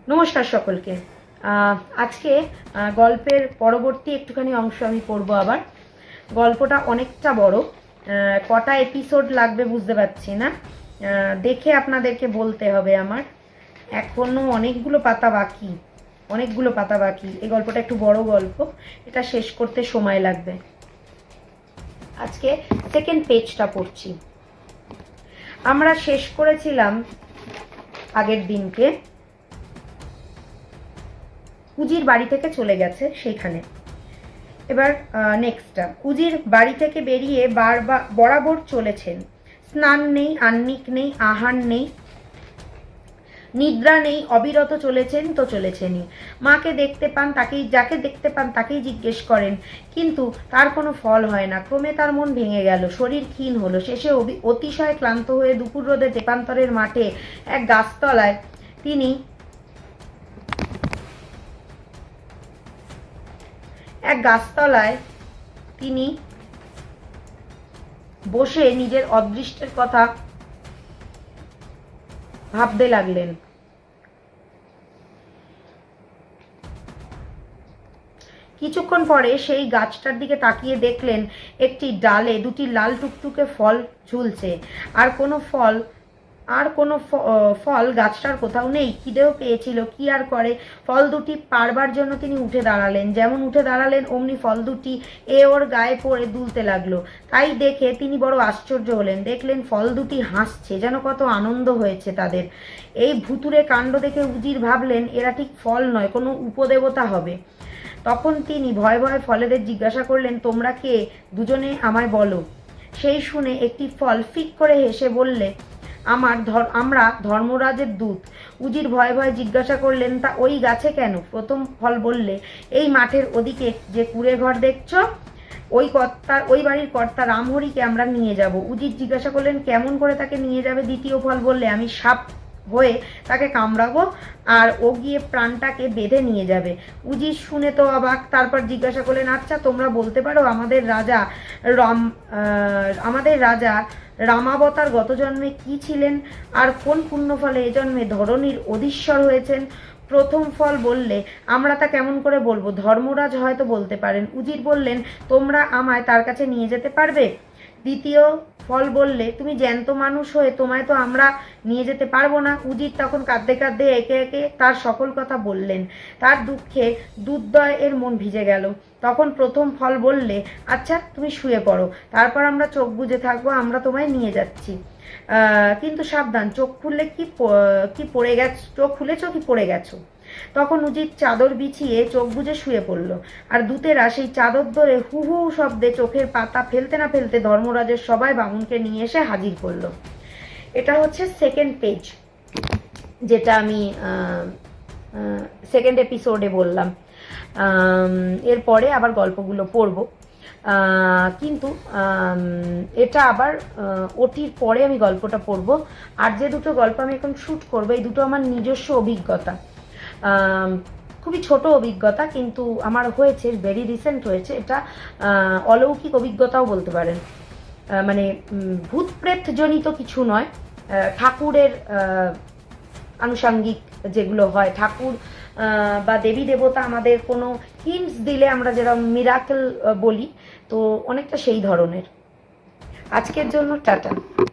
নমস্কার সকলকে। আজকে গল্পের পরবর্তী একটুখানি অংশ আমি পড়বো আবার। গল্পটা অনেকটা বড়, কটা এপিসোড লাগবে বুঝতে পারছি না, দেখে আপনাদেরকে বলতে হবে। আমার এখনো অনেকগুলো পাতা বাকি, এই গল্পটা একটু বড় গল্প, এটা শেষ করতে সময় লাগবে। আজকে সেকেন্ড পেজটা পড়ছি। আমরা শেষ করেছিলাম আগের দিনকে উজির বাড়ি থেকে চলে গেছে সেইখানে। এবার নেক্সটটা, উজির বাড়ি থেকে বেরিয়ে বরাবর চলেছেন। স্নান নেই, আহ্নিক নেই, আহার নেই, নিদ্রা নেই, অবিরত চলেছেন তো চলেছেনই। মাকে দেখতে পান, যাকে দেখতে পান তাকেই জিজ্ঞেস করেন, কিন্তু তার কোনো ফল হয় না। ক্রমে তার মন ভেঙে গেল, শরীর ক্ষীণ হলো। শেষে অতিশয় ক্লান্ত হয়ে দুপুর রোদে তেপান্তরের মাঠে এক গাছতলায় তিনি বসে নিজের অদৃষ্টের কথা ভাবতে লাগলেন। কিছুক্ষণ পরে সেই গাছটার দিকে তাকিয়ে দেখলেন একটি ডালে দুটি লাল টুকটুকে ফল ঝুলছে, আর কোনো ফল গাছটার কোথাও নেই। খিদেও পেয়েছিল, কি আর করে। ফল দুটি পারবার জন্য তিনি উঠে দাঁড়ালেন। যেমন উঠে দাঁড়ালেন অমনি ফল দুটি ওর গায়ে পড়ে দুলতে লাগলো। তাই দেখে তিনি বড় আশ্চর্য হলেন। দেখলেন ফল দুটি হাসছে, যেন কত আনন্দ হয়েছে তাদের। এই ভুতুড়ে কাণ্ড দেখে উজির ভাবলেন, এরা ঠিক ফল নয়, কোনো উপদেবতা হবে। তখন তিনি ভয়ে ভয়ে ফলেদের জিজ্ঞাসা করলেন, তোমরা কে, দুজনে আমায় বলো। সেই শুনে একটি ফল ফিক করে হেসে বললে, আমরা ধর্মরাজের দূত। উজির ভয়ে ভয়ে জিজ্ঞাসা করলেন, তা ওই গাছে কেন? প্রথম ফল বললে, এই মাঠের ওদিকে যে কুঁড়ে ঘর দেখছো, ওই বাড়ির কর্তা রামহরিকে আমরা নিয়ে যাব। উজির জিজ্ঞাসা করলেন, কেমন করে তাকে নিয়ে যাবে? দ্বিতীয় ফল বললে, আমি সাপ হয়ে তাকে কামড়াবো, আর ও গিয়ে প্রাণটাকে বেঁধে নিয়ে যাবে। উজির শুনে তো অবাক। তারপর জিজ্ঞাসা করলেন, আচ্ছা তোমরা বলতে পারো আমাদের রাজা রামাবতার গত জন্মে কি ছিলেন, আর কোন পুণ্যফলে এ জন্মে ধরণীর অধীশ্বর হয়েছেন? প্রথম ফল বললে, আমরা তা কেমন করে বলবো, ধর্মরাজ হয়তো বলতে পারেন। উজির বললেন, তোমরা আমায় তার কাছে নিয়ে যেতে পারবে? দ্বিতীয় ফল বললে, তুমি জ্যান্ত মানুষ হয়ে তোমায় তো আমরা নিয়ে যেতে পারবো না। উজির তখন কাঁদতে কাঁদতে একে একে তার সকল কথা বললেন। তার দুঃখে দুর্দয় এর মন ভিজে গেল। তখন প্রথম ফল বললে, আচ্ছা তুমি শুয়ে পড়ো, তারপর আমরা চোখ বুজে থাকবো, আমরা তোমায় নিয়ে যাচ্ছি। কিন্তু সাবধান, চোখ খুলেছো কি পড়ে গেছো? তখন উজির চাদর বিছিয়ে চোখ বুজে শুয়ে পড়ল, আর দূতেরা সেই চাদর ধরে হু হু শব্দে চোখের পাতা ফেলতে না ফেলতে ধর্মরাজের সবাই বামুনকে নিয়ে এসে হাজির করলো। এটা হচ্ছে সেকেন্ড পেজ, যেটা আমি সেকেন্ড এপিসোডে বললাম। এরপরে আবার গল্পগুলো পড়ব, কিন্তু এটা আবার ওটির পরে আমি গল্পটা পড়ব। আর যে দুটো গল্প আমি এখন শ্যুট করবো, এই দুটো আমার নিজস্ব অভিজ্ঞতা, খুবই ছোট অভিজ্ঞতা, কিন্তু আমার হয়েছে, ভেরি রিসেন্ট হয়েছে। এটা অলৌকিক অভিজ্ঞতাও বলতে পারেন, মানে ভূত প্রেত জনিত কিছু নয়, ঠাকুরের আনুষঙ্গিক যেগুলো হয়, ঠাকুর বা দেবী দেবতা আমাদের কোনো হিন্টস দিলে আমরা যেরকম মিরাকেল বলি, তো অনেকটা সেই ধরনের। আজকের জন্য টাটা।